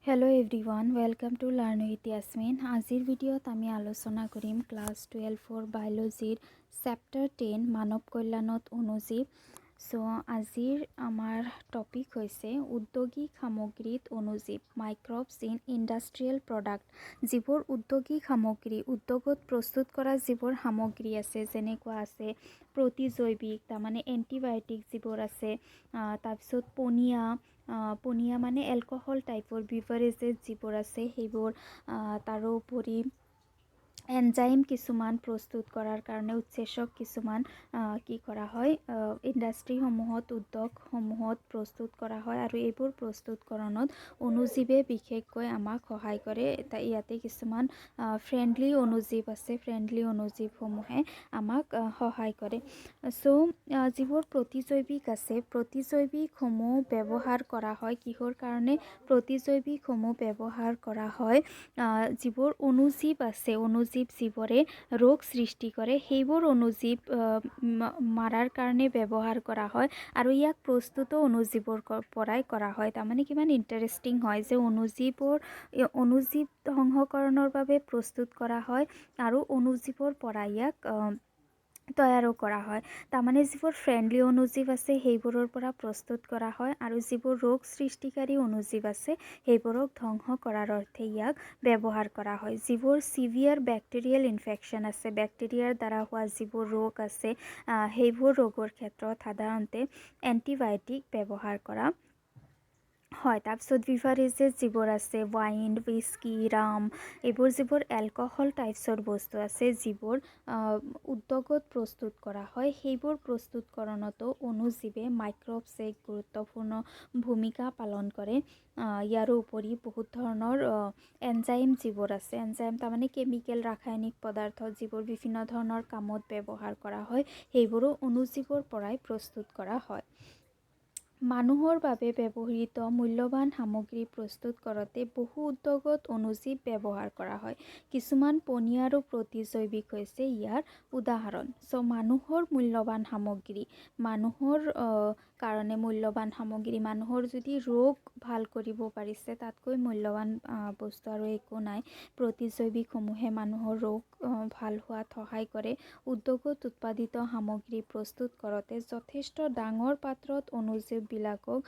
Hello everyone, welcome to Learn with Yasmin. আজিৰ ভিডিঅ'ত আমি আলোচনা কৰিম ক্লাছ 12 বায়োলজিৰ চেপ্টাৰ 10 মানৱ কল্যাণত অনুজীৱ। আজিৰ আমাৰ টপিক হৈছে উদ্যোগিক সামগ্ৰীত অনুজীৱ মাইক্ৰবছ ইন ইণ্ডাষ্ট্ৰিয়েল প্ৰডাক্ট। যিবোৰ উদ্যোগিক সামগ্ৰী উদ্যোগত প্ৰস্তুত কৰা যিবোৰ সামগ্ৰী আছে যেনেকুৱা আছে প্ৰতিজৈৱিক তাৰমানে এণ্টিবায়'টিক যিবোৰ আছে তাৰপিছত পনীয়া মানে এলকহল টাইপৰ বিভাৰেজেছ যিবোৰ আছে সেইবোৰ তাৰোপৰি এনজাইম কিছুমান প্ৰস্তুত কৰাৰ কাৰণে উৎসেচক কিছুমান কি কৰা হয় ইণ্ডাষ্ট্ৰীসমূহত উদ্যোগসমূহত প্ৰস্তুত কৰা হয় আৰু এইবোৰ প্ৰস্তুতকৰণত অনুজীৱে বিশেষকৈ আমাক সহায় কৰে। ইয়াতে কিছুমান ফ্ৰেণ্ডলি অনুজীৱ আছে, ফ্ৰেণ্ডলি অনুজীৱসমূহে আমাক সহায় কৰে। যিবোৰ প্ৰতিজৈৱিক আছে প্ৰতিজৈৱিকসমূহ ব্যৱহাৰ কৰা হয় কিহৰ কাৰণে? প্ৰতিজৈৱিকসমূহ ব্যৱহাৰ কৰা হয় যিবোৰ অনুজীৱ আছে, অনুজীৱ যিবোৰে ৰোগ সৃষ্টি কৰে সেইবোৰ অনুজীৱ মাৰাৰ কাৰণে ব্যৱহাৰ কৰা হয় আৰু ইয়াক প্ৰস্তুত অনুজীৱৰ পৰাই কৰা হয়। তাৰমানে কিমান ইণ্টাৰেষ্টিং হয় যে অনুজীৱ ধ্বংসকৰণৰ বাবে প্ৰস্তুত কৰা হয় আৰু অনুজীৱৰ পৰা ইয়াক তৈয়াৰো কৰা হয়। তাৰমানে যিবোৰ ফ্ৰেণ্ডলি অনুজীৱ আছে সেইবোৰৰ পৰা প্ৰস্তুত কৰা হয় আৰু যিবোৰ ৰোগ সৃষ্টিকাৰী অনুজীৱ আছে সেইবোৰক ধ্বংস কৰাৰ অৰ্থে ইয়াক ব্যৱহাৰ কৰা হয়। যিবোৰ চিভিয়াৰ বেক্টেৰিয়েল ইনফেকশ্যন আছে, বেক্টেৰিয়াৰ দ্বাৰা হোৱা যিবোৰ ৰোগ আছে সেইবোৰ ৰোগৰ ক্ষেত্ৰত সাধাৰণতে এণ্টিবায়'টিক ব্যৱহাৰ কৰা হয়। তাৰপিছত বিভাৰেজেছ যিবোৰ আছে ৱাইন, হুইস্কি, ৰাম, এইবোৰ যিবোৰ এলকহল টাইপছৰ বস্তু আছে যিবোৰ উদ্যোগত প্ৰস্তুত কৰা হয় সেইবোৰ প্ৰস্তুতকৰণতো অনুজীৱে মাইক্ৰবছে এক গুৰুত্বপূৰ্ণ ভূমিকা পালন কৰে। ইয়াৰো উপৰি বহুত ধৰণৰ এনজাইম যিবোৰ আছে, এনজাইম তাৰমানে কেমিকেল ৰাসায়নিক পদাৰ্থ যিবোৰ বিভিন্ন ধৰণৰ কামত ব্যৱহাৰ কৰা হয় সেইবোৰো অনুজীৱৰ পৰাই প্ৰস্তুত কৰা হয়। মানুহৰ বাবে ব্যৱহৃত মূল্যৱান সামগ্ৰী প্ৰস্তুত কৰোঁতে বহু উদ্যোগত অনুজীৱ ব্যৱহাৰ কৰা হয়। কিছুমান পনীয়া আৰু প্ৰতিজৈৱিক হৈছে ইয়াৰ উদাহৰণ। মানুহৰ মূল্যৱান সামগ্ৰী, মানুহৰ কাৰণে মূল্যৱান সামগ্ৰী, মানুহৰ যদি ৰোগ ভাল কৰিব পাৰিছে তাতকৈ মূল্যৱান বস্তু আৰু একো নাই। প্ৰতিজৈৱিকসমূহে মানুহৰ ৰোগ ভাল হোৱাত সহায় কৰে। উদ্যোগত উৎপাদিত সামগ্ৰী প্ৰস্তুত কৰোঁতে যথেষ্ট ডাঙৰ পাত্ৰত অনুজীৱবিলাকক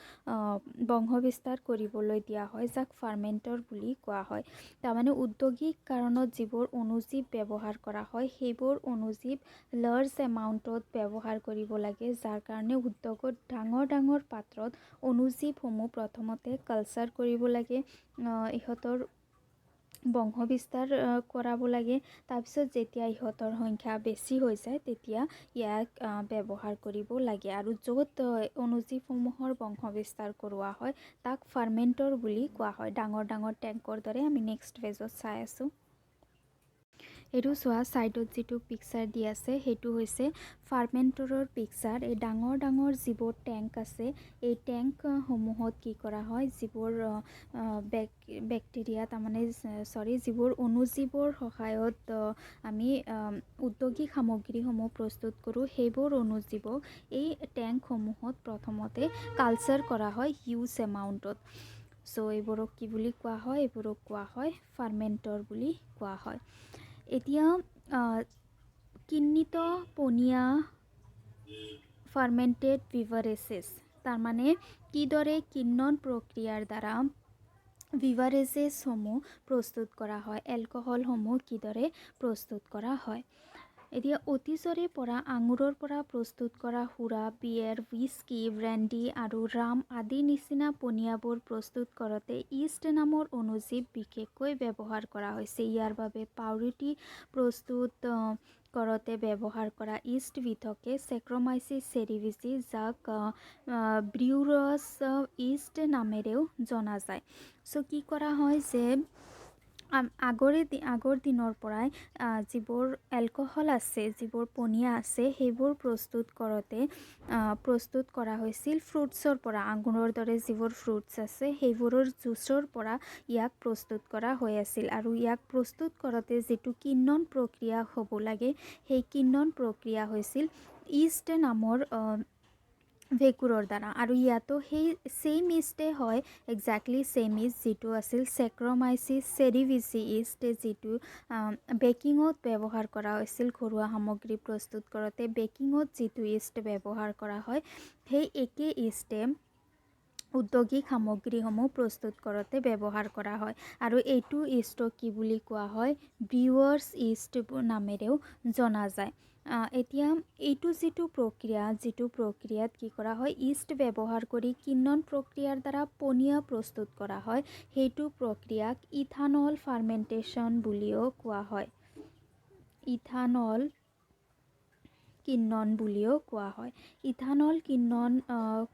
বংশবিস্তাৰ কৰিবলৈ দিয়া হয় যাক ফাৰ্মেণ্টৰ বুলি কোৱা হয়। তাৰমানে উদ্যোগিক কাৰণত যিবোৰ অনুজীৱ ব্যৱহাৰ কৰা হয় সেইবোৰ অনুজীৱ লাৰ্জ এমাউণ্টত ব্যৱহাৰ কৰিব লাগে, যাৰ কাৰণে উদ্যোগত ডাঙৰ পাত্ৰত অনুজীৱসমূহ প্ৰথমতে কালচাৰ কৰিব লাগে, ইহঁতৰ বংশবিস্তাৰ কৰাব লাগে। তাৰপিছত যেতিয়া ইহঁতৰ সংখ্যা বেছি হৈ যায় তেতিয়া ইয়াক ব্যৱহাৰ কৰিব লাগে আৰু য'ত অনুজীৱসমূহৰ বংশবিস্তাৰ কৰোৱা হয় তাক ফাৰ্মেণ্টৰ বুলি কোৱা হয়। ডাঙৰ টেংকৰ দৰে আমি নেক্সট পেজত চাই আছোঁ। এইটো চোৱা ছাইডত যিটো পিকচাৰ দি আছে সেইটো হৈছে ফাৰ্মেণ্টৰৰ পিকচাৰ। এই ডাঙৰ যিবোৰ টেংক আছে এই টেংকসমূহত কি কৰা হয় যিবোৰ বেক্টেৰিয়া তাৰমানে যিবোৰ অনুজীৱৰ সহায়ত আমি উদ্যোগিক সামগ্ৰীসমূহ প্ৰস্তুত কৰোঁ সেইবোৰ অনুজীৱক এই টেংকসমূহত প্ৰথমতে কালচাৰ কৰা হয় হিউজ এমাউণ্টত। এইবোৰক কি বুলি কোৱা হয়? এইবোৰক কোৱা হয় ফাৰ্মেণ্টৰ বুলি কোৱা হয়। এতিয়া কিণ্বিত পনীয়া ফাৰ্মেণ্টেড বিভাৰেজেছ তাৰমানে কিদৰে কিণ্বন প্ৰক্ৰিয়াৰ দ্বাৰা বিভাৰেজেছসমূহ প্ৰস্তুত কৰা হয়, এলকহলসমূহ কিদৰে প্ৰস্তুত কৰা হয়। এতিয়া অতীজৰে পৰা আঙুৰৰ পৰা প্ৰস্তুত কৰা সুৰা, বিয়েৰ, হুইস্কি, ব্ৰেণ্ডি আৰু ৰাম আদিৰ নিচিনা পনীয়াবোৰ প্ৰস্তুত কৰোঁতে ইষ্ট নামৰ অনুজীৱ বিশেষকৈ ব্যৱহাৰ কৰা হৈছে। ইয়াৰ বাবে পাউৰুটি প্ৰস্তুত কৰোঁতে ব্যৱহাৰ কৰা ইষ্টবিধকে চেক্ৰমাইচিছ চেৰিভিছি যাক ব্ৰিউৰাছ ইষ্ট নামেৰেও জনা যায়। কি কৰা হয় যে আগৰ দিনৰ পৰাই যিবোৰ এলকহল আছে, যিবোৰ পনীয়া আছে সেইবোৰ প্ৰস্তুত কৰা হৈছিল ফ্ৰুটছৰ পৰা। আঙুৰৰ দৰে যিবোৰ ফ্ৰুটছ আছে সেইবোৰৰ জুচৰ পৰা ইয়াক প্ৰস্তুত কৰা হৈ আছিল আৰু ইয়াক প্ৰস্তুত কৰোঁতে যিটো কিণ্বন প্ৰক্ৰিয়া হ'ব লাগে সেই কিণ্বন প্ৰক্ৰিয়া হৈছিল ইষ্ট নামৰ ভেঁকুৰৰ দ্বাৰা। আৰু ইয়াতো সেই ছেইম ইষ্টে হয়, একজেক্টলি ছেইম ইষ্ট যিটো আছিল চেক্ৰমাইচিছ চেৰিভিচি ইষ্ট, যিটো বেকিঙত ব্যৱহাৰ কৰা হৈছিল। ঘৰুৱা সামগ্ৰী প্ৰস্তুত কৰোঁতে বেকিঙত যিটো ইষ্ট ব্যৱহাৰ কৰা হয়, সেই একে ইষ্টে ঔদ্যোগিক সামগ্ৰীসমূহ প্ৰস্তুত কৰোঁতে ব্যৱহাৰ কৰা হয়। আৰু এইটো ইষ্টক কি বুলি কোৱা হয়, ব্ৰিৱাৰ্ছ ইষ্ট নামেৰেও জনা যায়। এতিয়া এইটো যিটো প্ৰক্ৰিয়াত কি কৰা হয়, ইষ্ট ব্যৱহাৰ কৰি কিন্নন প্ৰক্ৰিয়াৰ দ্বাৰা পনীয়া প্ৰস্তুত কৰা হয়, সেইটো প্ৰক্ৰিয়াক ইথানল ফাৰ্মেণ্টেশ্যন বুলিও কোৱা হয়। ইথানল কিন্নন বুলিও কোৱা হয়। ইথানল কিন্নন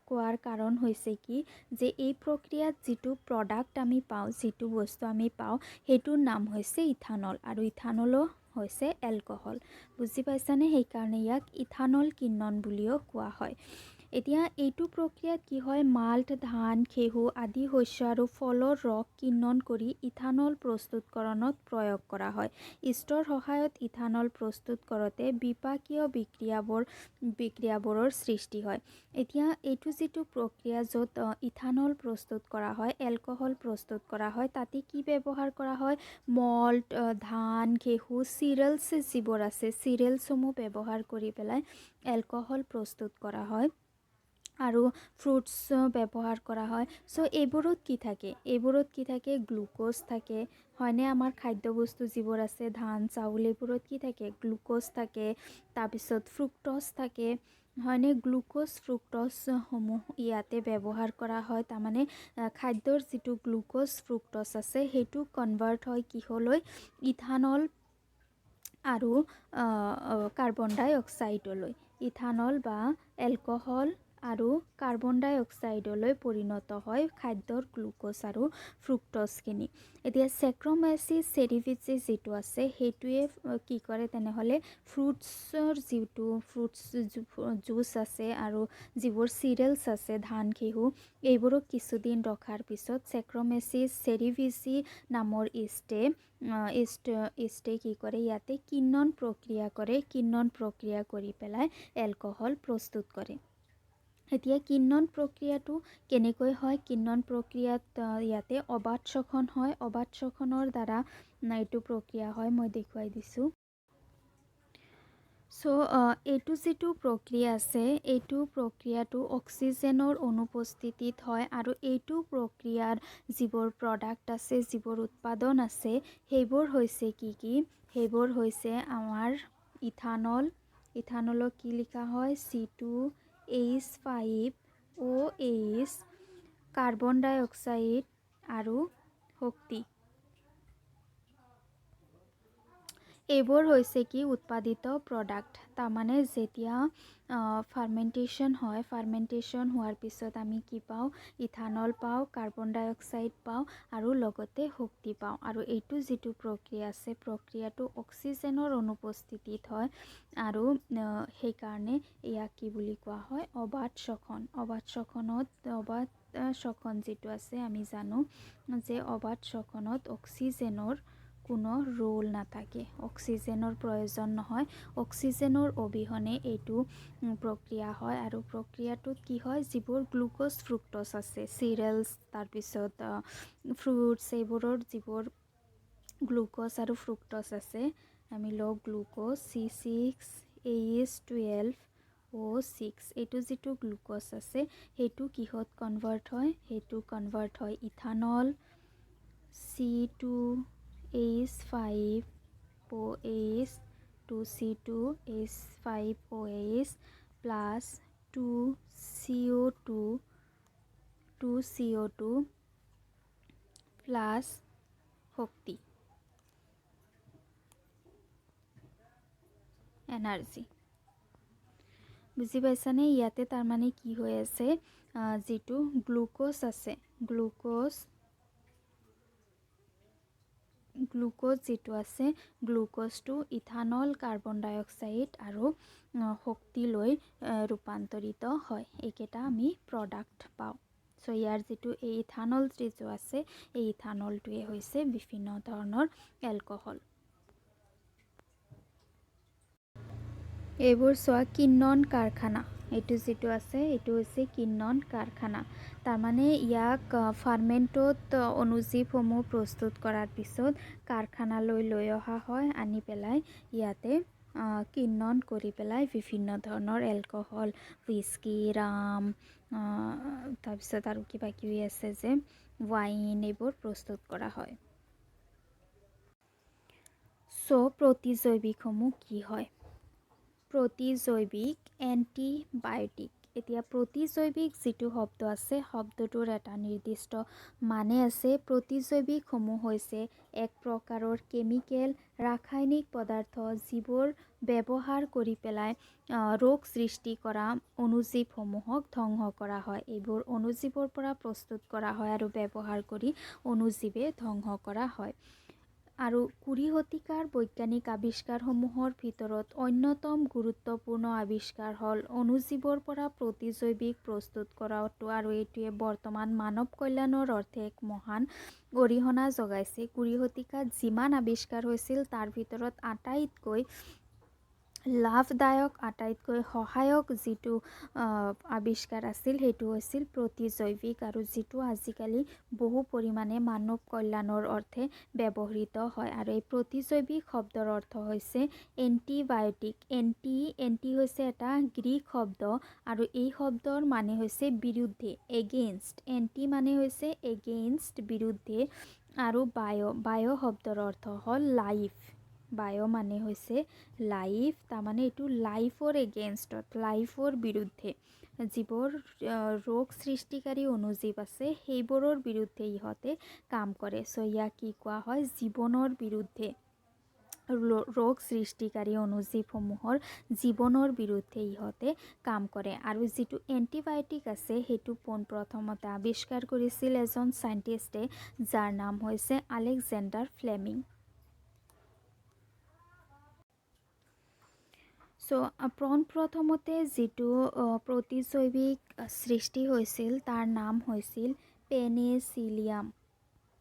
কোৱাৰ কাৰণ হৈছে কি, যে এই প্ৰক্ৰিয়াত যিটো প্ৰডাক্ট আমি পাওঁ, যিটো বস্তু আমি পাওঁ, সেইটোৰ নাম হৈছে ইথানল। আৰু ইথানলো হৈছে এলকহল। বুজি পাইছানে? সেইকাৰণে ইয়াক ইথানল কিন্নন বুলিও কোৱা হয়। এতিয়া এইটো প্ৰক্ৰিয়াত কি হয়, মাল্ট, ধান, ঘেঁহু আদি শস্য আৰু ফলৰ ৰস কিন্নন কৰি ইথানল প্ৰস্তুতকৰণত প্ৰয়োগ কৰা হয়। ইষ্টৰ সহায়ত ইথানল প্ৰস্তুত কৰোঁতে বিপাকীয় বিক্ৰিয়াবোৰৰ সৃষ্টি হয়। এতিয়া এইটো যিটো প্ৰক্ৰিয়া য'ত ইথানল প্ৰস্তুত কৰা হয়, এলকহল প্ৰস্তুত কৰা হয়, তাতে কি ব্যৱহাৰ কৰা হয়, মল্ট, ধান, ঘেঁহু, চিৰিয়েলছ যিবোৰ আছে, চিৰিয়েলছসমূহ ব্যৱহাৰ কৰি পেলাই এলকহল প্ৰস্তুত কৰা হয়। আৰু ফ্ৰুটছ ব্যৱহাৰ কৰা হয়। চ' এইবোৰত কি থাকে, গ্লুক'জ থাকে, হয়নে? আমাৰ খাদ্যবস্তু যিবোৰ আছে, ধান, চাউল, এইবোৰত কি থাকে, গ্লুক'জ থাকে, তাৰপিছত ফ্ৰুক্ট'জ থাকে, হয়নে? গ্লুক'জ ফ্ৰুক্ট'জসমূহ ইয়াতে ব্যৱহাৰ কৰা হয়। তাৰমানে খাদ্যৰ যিটো গ্লুক'জ ফ্ৰুক্ট'জ আছে, সেইটো কনভাৰ্ট হয় কিহলৈ, ইথানল আৰু কাৰ্বন ডাই অক্সাইডলৈ। ইথানল বা এলকহল আৰু কাৰ্বন ডাই অক্সাইডলৈ পৰিণত হয় খাদ্যৰ গ্লুক'জ আৰু ফ্ৰুক্ট'জখিনি। এতিয়া চেক্ৰমেচিছ চেৰিভিচি যিটো আছে, সেইটোৱে কি কৰে তেনেহ'লে, ফ্ৰুটছৰ যিটো জুচ আছে আৰু যিবোৰ চিৰিয়েলছ আছে, ধান, ঘেঁহু, এইবোৰক কিছুদিন ৰখাৰ পিছত চেক্ৰমেচিছ চেৰিভিচি নামৰ ইষ্টে কি কৰে, ইয়াতে কিন্নন প্ৰক্ৰিয়া কৰি পেলাই এলকহল প্ৰস্তুত কৰে। এতিয়া কিন্নন প্ৰক্ৰিয়াটো কেনেকৈ হয়, কিন্নন প্ৰক্ৰিয়াত ইয়াতে অবাত শ্বসন হয়। অবাত শ্বসনৰ দ্বাৰা এইটো প্ৰক্ৰিয়া হয়, মই দেখুৱাই দিছোঁ। চ' এইটো যিটো প্ৰক্ৰিয়া আছে, এইটো প্ৰক্ৰিয়াটো অক্সিজেনৰ অনুপস্থিতিত হয়। আৰু এইটো প্ৰক্ৰিয়াৰ যিবোৰ প্ৰডাক্ট আছে, যিবোৰ উৎপাদন আছে, সেইবোৰ হৈছে কি, সেইবোৰ হৈছে আমাৰ ইথানল। ইথানলক কি লিখা হয়, C2H5OH, কাৰ্বন ডাই অক্সাইড আৰু শক্তি। এইবোৰ হৈছে কি উৎপাদিত প্ৰডাক্ট। তাৰমানে যেতিয়া ফাৰ্মেণ্টেশ্যন হয়, ফাৰ্মেণ্টেশ্যন হোৱাৰ পিছত আমি কি পাওঁ, ইথানল পাওঁ, কাৰ্বন ডাই অক্সাইড পাওঁ আৰু লগতে শক্তি পাওঁ। আৰু এইটো যিটো প্ৰক্ৰিয়া আছে, প্ৰক্ৰিয়াটো অক্সিজেনৰ অনুপস্থিতিত হয়। আৰু সেইকাৰণে ইয়াক কি বুলি কোৱা হয়, অবাত শ্বসন। অবাত শ্বসন যিটো আছে, আমি জানো যে অবাত শ্বসনত অক্সিজেনৰ কোনো ৰোল নাথাকে, অক্সিজেনৰ প্ৰয়োজন নহয়, অক্সিজেনৰ অবিহনে এইটো প্ৰক্ৰিয়া হয়। আৰু প্ৰক্ৰিয়াটোত কি হয়, যিবোৰ গ্লুক'জ ফ্ৰুক্ট'জ আছে, চিৰিয়েলছ, তাৰপিছত ফ্ৰুটছ, এইবোৰৰ যিবোৰ গ্লুক'জ আৰু ফ্ৰুক্ট'জ আছে, আমি লওঁ গ্লুক'জ C6H12O6, এইটো যিটো গ্লুক'জ আছে, সেইটো কিহত কনভাৰ্ট হয়, সেইটো কনভাৰ্ট হয় ethanol C2H5OH to C2H5OH plus 2CO2 plus শক্তি, এনাৰ্জি। বুজি পাইছানে? ইয়াতে তাৰমানে কি হৈ আছে, যিটো গ্লুক'জ আছে, গ্লুক'জ যিটো আছে, গ্লুক'জটো ইথানল, কাৰ্বন ডাই অক্সাইড আৰু শক্তিলৈ ৰূপান্তৰিত হয়। এইকেইটা আমি প্ৰডাক্ট পাওঁ। চ' ইয়াৰ যিটো এই ইথানল যিটো আছে, এই ইথানলটোৱে হৈছে বিভিন্ন ধৰণৰ এলকহল। এইবোৰ চোৱা, কিন্নন কাৰখানা। এইটো যেটো আছে এইটো হৈছে কিন্নন কাৰখানা তাৰমানে ইয়াক ফাৰ্মেণ্টত অনুজীৱসমূহ প্ৰস্তুত কৰাৰ পিছত কাৰখানালৈ লৈ অহা হয় আনি পেলাই ইয়াতে কিন্নন কৰি পেলাই বিভিন্ন ধৰণৰ এলকহল হুইস্কি ৰাম তাৰপিছত আৰু কিবা কিবি আছে যে ৱাইন এইবোৰ প্ৰস্তুত কৰা হয় সো প্ৰতিজৈৱিকসমূহ কি হয় প্ৰতিজৈৱিক এণ্টিবায়'টিক এতিয়া প্ৰতিজৈৱিক যিটো শব্দ আছে শব্দটোৰ এটা নিৰ্দিষ্ট মানে আছে প্ৰতিজৈৱিকসমূহ হৈছে এক প্ৰকাৰৰ কেমিকেল ৰাসায়নিক পদাৰ্থ যিবোৰ ব্যৱহাৰ কৰি পেলাই ৰোগ সৃষ্টি কৰা অণুজীৱসমূহক ধ্বংস কৰা হয় এইবোৰ অণুজীৱৰ পৰা প্ৰস্তুত কৰা হয় আৰু ব্যৱহাৰ কৰি অণুজীৱে ধ্বংস কৰা হয় আৰু 20 শতিকাৰ বৈজ্ঞানিক আৱিষ্কাৰসমূহৰ ভিতৰত অন্যতম গুৰুত্বপূৰ্ণ আৱিষ্কাৰ হ'ল অণুজীৱৰ পৰা প্ৰতিজৈৱিক প্ৰস্তুত কৰাটো আৰু এইটোৱে বৰ্তমান মানৱ কল্যাণৰ অৰ্থে এক মহান অৰিহণা যোগাইছে 20 শতিকাত যিমান আৱিষ্কাৰ হৈছিল তাৰ ভিতৰত আটাইতকৈ লাভদায়ক আটাইতকৈ সহায়ক যিটো আৱিষ্কাৰ আছিল সেইটো হৈছিল প্ৰতিজৈৱিক আৰু যিটো আজিকালি বহু পৰিমাণে মানৱ কল্যাণৰ অৰ্থে ব্যৱহৃত হয় আৰু এই প্ৰতিজৈৱিক শব্দৰ অৰ্থ হৈছে এণ্টিবায়'টিক এণ্টি হৈছে এটা গ্ৰীক শব্দ আৰু এই শব্দৰ মানে হৈছে বিৰুদ্ধে এগেইনষ্ট এণ্টি মানে হৈছে এগেইনষ্ট বিৰুদ্ধে আৰু বায় শব্দৰ অৰ্থ হ'ল লাইফ বায় মানে হৈছে লাইফ তাৰমানে এইটো লাইফৰ এগেইনষ্টত লাইফৰ বিৰুদ্ধে যিবোৰ ৰোগ সৃষ্টিকাৰী অণুজীৱ আছে সেইবোৰৰ বিৰুদ্ধে ইহঁতে কাম কৰে সো ইয়াক কি কোৱা হয় জীৱনৰ বিৰুদ্ধে ৰোগ সৃষ্টিকাৰী অণুজীৱসমূহৰ জীৱনৰ বিৰুদ্ধে ইহঁতে কাম কৰে আৰু যিটো এণ্টিবায়'টিক আছে সেইটো পোনপ্ৰথমতে আৱিষ্কাৰ কৰিছিল এজন চাইণ্টিষ্টে যাৰ নাম হৈছে আলেকজেণ্ডাৰ ফ্লেমিং সো পোনপ্ৰথমতে যিটো প্ৰতিজৈৱিক সৃষ্টি হৈছিল তাৰ নাম হৈছিল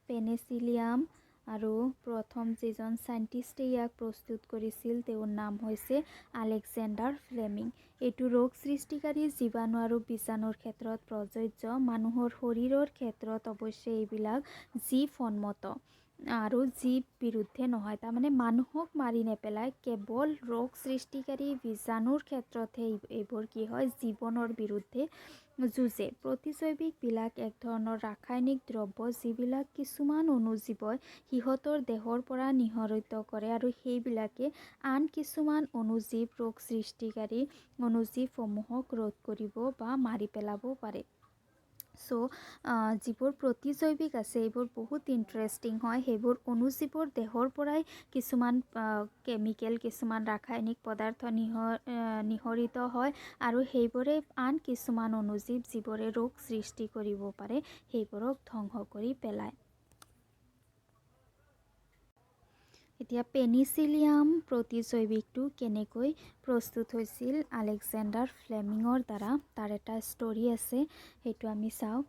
পেনিচিলিয়াম আৰু প্ৰথম যিজন চাইণ্টিষ্টে ইয়াক প্ৰস্তুত কৰিছিল তেওঁৰ নাম হৈছে আলেকজেণ্ডাৰ ফ্লেমিং এইটো ৰোগ সৃষ্টিকাৰী জীৱাণু আৰু বীজাণুৰ ক্ষেত্ৰত প্ৰযোজ্য মানুহৰ শৰীৰৰ ক্ষেত্ৰত অৱশ্যে এইবিলাক জীৱসন্মত আৰু জীৱ বিৰুদ্ধে নহয় তাৰমানে মানুহক মাৰি নেপেলাই কেৱল ৰোগ সৃষ্টিকাৰী বীজাণুৰ ক্ষেত্ৰতহে এইবোৰ কি হয় জীৱনৰ বিৰুদ্ধে যুঁজে প্ৰতিজৈৱিকবিলাক এক ধৰণৰ ৰাসায়নিক দ্ৰব্য যিবিলাক কিছুমান অণুজীৱই সিহঁতৰ দেহৰ পৰা নিঃসৰিত কৰে আৰু সেইবিলাকে আন কিছুমান অণুজীৱ ৰোগ সৃষ্টিকাৰী অণুজীৱসমূহক ৰোধ কৰিব বা মাৰি পেলাব পাৰে সো যিবোৰ প্ৰতিজৈৱিক আছে এইবোৰ বহুত ইণ্টাৰেষ্টিং হয় সেইবোৰ অণুজীৱৰ দেহৰ পৰাই কিছুমান কেমিকেল কিছুমান ৰাসায়নিক পদাৰ্থ নিঃসৰিত হয় আৰু সেইবোৰে আন কিছুমান অণুজীৱ যিবোৰে ৰোগ সৃষ্টি কৰিব পাৰে সেইবোৰক ধ্বংস কৰি পেলায় এতিয়া পেনিচিলিয়াম প্ৰতিজৈৱিকটো কেনেকৈ প্ৰস্তুত হৈছিল আলেকজেণ্ডাৰ ফ্লেমিঙৰ দ্বাৰা তাৰ এটা ষ্টৰি আছে সেইটো আমি চাওঁ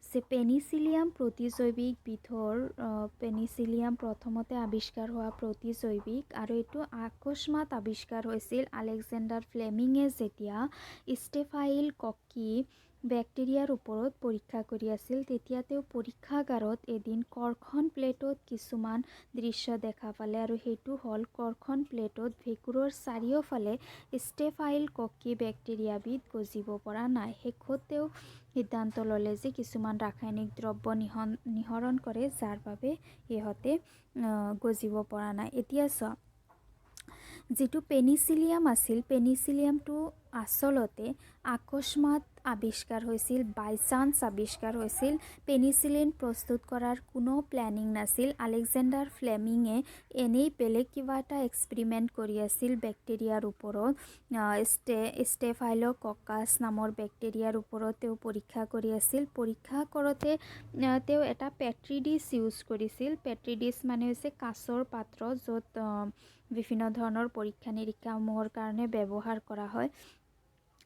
যে পেনিচিলিয়াম প্ৰতিজৈৱিক বিধৰ পেনিচিলিয়াম প্ৰথমতে আৱিষ্কাৰ হোৱা প্ৰতিজৈৱিক আৰু এইটো আকস্মাত আৱিষ্কাৰ হৈছিল আলেকজেণ্ডাৰ ফ্লেমিঙে যেতিয়া ষ্টেফাইল ককি বেক্টেৰিয়াৰ ওপৰত পৰীক্ষা কৰি আছিল তেতিয়া তেওঁ পৰীক্ষাগাৰত এদিন কৰ্ষণ প্লেটত কিছুমান দৃশ্য দেখা পালে আৰু সেইটো হ'ল কৰ্ষণ প্লেটত ভেঁকুৰৰ চাৰিওফালে ষ্টেফাইল ককি বেক্টেৰিয়াবিধ গজিব পৰা নাই শেষত তেওঁ সিদ্ধান্ত ল'লে যে কিছুমান ৰাসায়নিক দ্ৰব্য নিঃসৰণ কৰে যাৰ বাবে ইহঁতে গজিব পৰা নাই এতিয়া চোৱা যিটো পেনিচিলিয়াম আছিল পেনিচিলিয়ামটো আচলতে আকস্মাত আৱিষ্কাৰ হৈছিল বাই চান্স আৱিষ্কাৰ হৈছিল পেনিচিলিন প্ৰস্তুত কৰাৰ কোনো প্লেনিং নাছিল আলেকজেণ্ডাৰ ফ্লেমিঙে এনেই বেলেগ কিবা এটা এক্সপেৰিমেণ্ট কৰি আছিল বেক্টেৰিয়াৰ ওপৰত ষ্টেফাইল'ককাছ নামৰ বেক্টেৰিয়াৰ ওপৰত তেওঁ পৰীক্ষা কৰি আছিল পৰীক্ষা কৰোঁতে তেওঁ এটা পেট্ৰি ডিছ ইউজ কৰিছিল পেট্ৰি ডিছ মানে হৈছে কাঁচৰ পাত্ৰ য'ত বিভিন্ন ধৰণৰ পৰীক্ষা নিৰীক্ষাসমূহৰ কাৰণে ব্যৱহাৰ কৰা হয়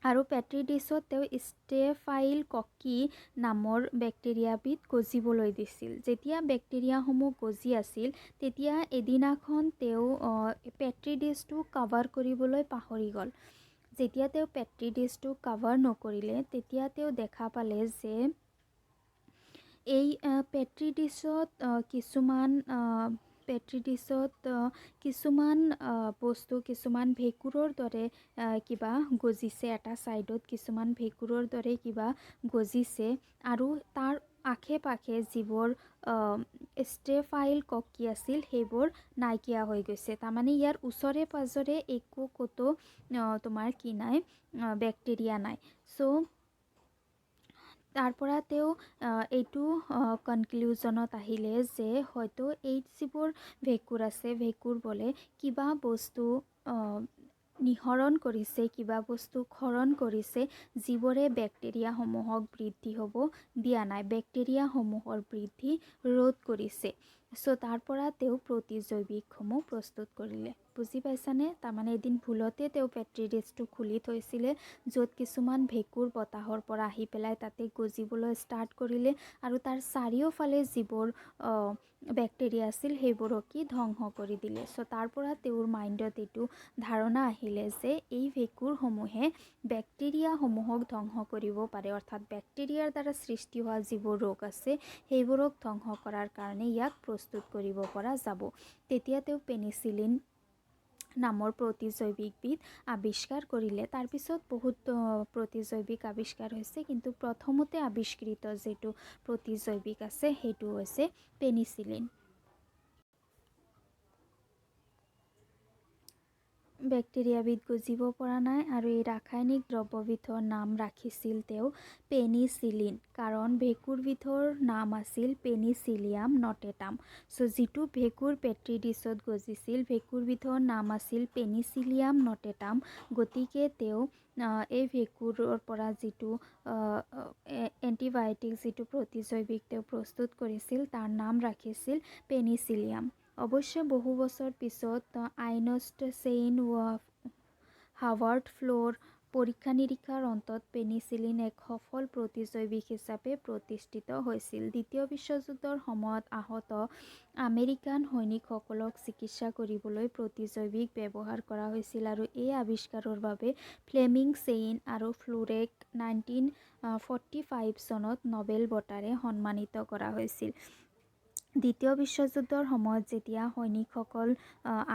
আৰু পেট্ৰি ডিছত তেওঁ ষ্টেফাইল ককি নামৰ বেক্টেৰিয়াবিধ গজিবলৈ দিছিল যেতিয়া বেক্টেৰিয়াসমূহ গজি আছিল তেতিয়া এদিনাখন তেওঁ পেট্ৰি ডিছটো কভাৰ কৰিবলৈ পাহৰি গ'ল যেতিয়া তেওঁ পেট্ৰি ডিছটো কাভাৰ নকৰিলে তেতিয়া তেওঁ দেখা পালে যে এই পেট্ৰি ডিছত কিছুমান বস্তু কিছুমান ভেঁকুৰৰ দৰে কিবা গজিছে, এটা ছাইডত কিছুমান ভেঁকুৰৰ দৰে কিবা গজিছে আৰু তাৰ আশে পাশে যিবোৰ ষ্টেফাইল ককি আছিল সেইবোৰ নাইকিয়া হৈ গৈছে। তাৰমানে ইয়াৰ ওচৰে পাজৰে একো ক'তো তোমাৰ কি নাই, বেক্টেৰিয়া নাই। চ' তাৰ পৰা তেওঁ এইটো কনক্লুজনত আহিলে যে হয়তো এই যিবোৰ ভেঁকুৰ আছে, ভেঁকুৰ বোলে কিবা বস্তু নিঃসৰণ কৰিছে, কিবা বস্তু ক্ষৰণ কৰিছে যিবোৰে বেক্টেৰিয়াসমূহক বৃদ্ধি হ'ব দিয়া নাই, বেক্টেৰিয়াসমূহৰ বৃদ্ধি ৰোধ কৰিছে। চ' তাৰ পৰা তেওঁ প্ৰতিজৈৱিকসমূহ প্ৰস্তুত কৰিলে। বুজি পাইছানে? তাৰমানে এদিন ভুলতে তেওঁ পেট্ৰি ডিছটো খুলি থৈছিলে, য'ত কিছুমান ভেঁকুৰ বতাহৰ পৰা আহি পেলাই তাতে গজিবলৈ ষ্টাৰ্ট কৰিলে আৰু তাৰ চাৰিওফালে যিবোৰ বেক্টেৰিয়া আছিল সেইবোৰক কি ধ্বংস কৰি দিলে। চ' তাৰ পৰা তেওঁৰ মাইণ্ডত এইটো ধাৰণা আহিলে যে এই ভেঁকুৰসমূহে বেক্টেৰিয়াসমূহক ধ্বংস কৰিব পাৰে, অৰ্থাৎ বেক্টেৰিয়াৰ দ্বাৰা সৃষ্টি হোৱা যিবোৰ ৰোগ আছে সেইবোৰক ধ্বংস কৰাৰ কাৰণে ইয়াক প্ৰস্তুত কৰিব পৰা যাব। তেতিয়া তেওঁ পেনিচিলিন নামৰ প্ৰতিজৈৱিকবিধ আৱিষ্কাৰ কৰিলে। তাৰপিছত বহুত প্ৰতিজৈৱিক আৱিষ্কাৰ হৈছে, কিন্তু প্ৰথমতে আৱিষ্কৃত যিটো প্ৰতিজৈৱিক আছে সেইটো হৈছে পেনিচিলিন। বেক্টেৰিয়াবিধ গজিব পৰা নাই আৰু এই ৰাসায়নিক দ্ৰব্যবিধৰ নাম ৰাখিছিল তেওঁ পেনিচিলিন, কাৰণ ভেঁকুৰবিধৰ নাম আছিল পেনিচিলিয়াম নটেটাম। চ' যিটো ভেঁকুৰ পেট্ৰি ডিছত গজিছিল ভেঁকুৰবিধৰ নাম আছিল পেনিচিলিয়াম নটেটাম। গতিকে তেওঁ এই ভেঁকুৰৰ পৰা যিটো এণ্টিবায়'টিক যিটো প্ৰতিজৈৱিক তেওঁ প্ৰস্তুত কৰিছিল তাৰ নাম ৰাখিছিল পেনিচিলিয়াম। অৱশ্যে বহু বছৰ পিছত আইনষ্টাইন হাৱাৰ্ড ফ্ল'ৰ পৰীক্ষা নিৰীক্ষাৰ অন্তত পেনিচিলিন এক সফল প্ৰতিজৈৱিক হিচাপে প্ৰতিষ্ঠিত হৈছিল। দ্বিতীয় বিশ্বযুদ্ধৰ সময়ত আহত আমেৰিকান সৈনিকসকলক চিকিৎসা কৰিবলৈ প্ৰতিজৈৱিক ব্যৱহাৰ কৰা হৈছিল আৰু এই আৱিষ্কাৰৰ বাবে ফ্লেমিং চেইন আৰু ফ্লুৰেক 1945 চনত নবেল বঁটাৰে সন্মানিত কৰা হৈছিল। দ্বিতীয় বিশ্বযুদ্ধৰ সময়ত যেতিয়া সৈনিকসকল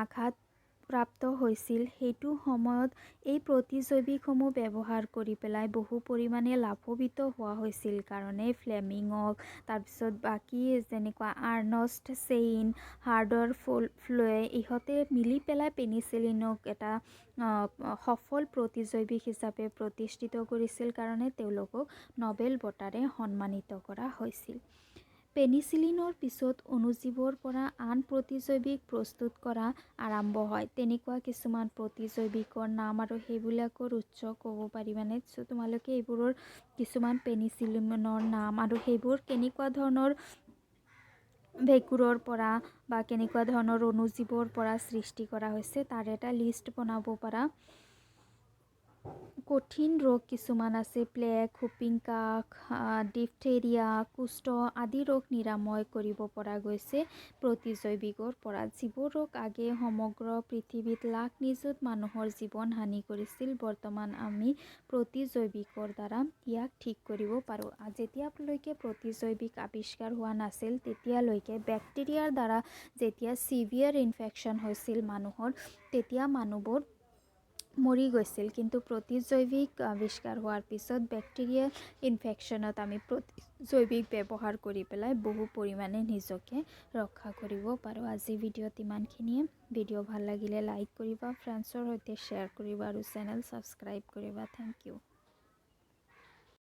আঘাতপ্ৰাপ্ত হৈছিল সেইটো সময়ত এই প্ৰতিজৈৱিকসমূহ ব্যৱহাৰ কৰি পেলাই বহু পৰিমাণে লাভৱিত হোৱা হৈছিল কাৰণে ফ্লেমিঙক, তাৰপিছত বাকী যেনেকুৱা আৰ্নষ্ট চেইন, হাৰ্ডৰ ফ্ল'য়ে ইহঁতে মিলি পেলাই পেনিচিলিনক এটা সফল প্ৰতিজৈৱিক হিচাপে প্ৰতিষ্ঠিত কৰিছিল কাৰণে তেওঁলোকক নবেল বঁটাৰে সন্মানিত কৰা হৈছিল। পেনিচিলিনৰ পিছত অণুজীৱৰ পৰা আন প্ৰতিজৈৱিক প্ৰস্তুত কৰা আৰম্ভ হয়। তেনেকুৱা কিছুমান প্ৰতিজৈৱিকৰ নাম আৰু সেইবিলাকৰ উৎস ক'ব পাৰিবানে? চ' তোমালোকে এইবোৰৰ কিছুমান পেনিচিলিনৰ নাম আৰু সেইবোৰ কেনেকুৱা ধৰণৰ ভেঁকুৰৰ পৰা বা কেনেকুৱা ধৰণৰ অণুজীৱৰ পৰা সৃষ্টি কৰা হৈছে তাৰ এটা লিষ্ট বনাব পাৰা। কঠিন ৰোগ কিছুমান আছে, প্লেগ, হুপিং কাফ, ডিফথেৰিয়া, কুষ্ঠ আদি ৰোগ নিৰাময় কৰিব পৰা গৈছে প্ৰতিজৈৱিকৰ পৰা। যিবোৰ ৰোগ আগে সমগ্ৰ পৃথিৱীত লাখ নিযুত মানুহৰ জীৱন হানি কৰিছিল, বৰ্তমান আমি প্ৰতিজৈৱিকৰ দ্বাৰা ইয়াক ঠিক কৰিব পাৰোঁ। যেতিয়ালৈকে প্ৰতিজৈৱিক আৱিষ্কাৰ হোৱা নাছিল তেতিয়ালৈকে বেক্টেৰিয়াৰ দ্বাৰা যেতিয়া চিভিয়াৰ ইনফেকশ্যন হৈছিল মানুহৰ, তেতিয়া মানুহবোৰ মৰি গৈছিল। কিন্তু প্ৰতিজৈৱিক আৱিষ্কাৰ হোৱাৰ পিছত বেক্টেৰিয়েল ইনফেকশ্যনত আমি প্ৰতিজৈৱিক ব্যৱহাৰ কৰি পেলাই বহু পৰিমাণে নিজকে ৰক্ষা কৰিব পাৰোঁ। আজি ভিডিঅ'ত ইমানখিনিয়ে। ভিডিঅ' ভাল লাগিলে লাইক কৰিবা, ফ্ৰেণ্ডছৰ সৈতে শ্বেয়াৰ কৰিবা আৰু চেনেল ছাবস্ক্ৰাইব কৰিবা। Thank U.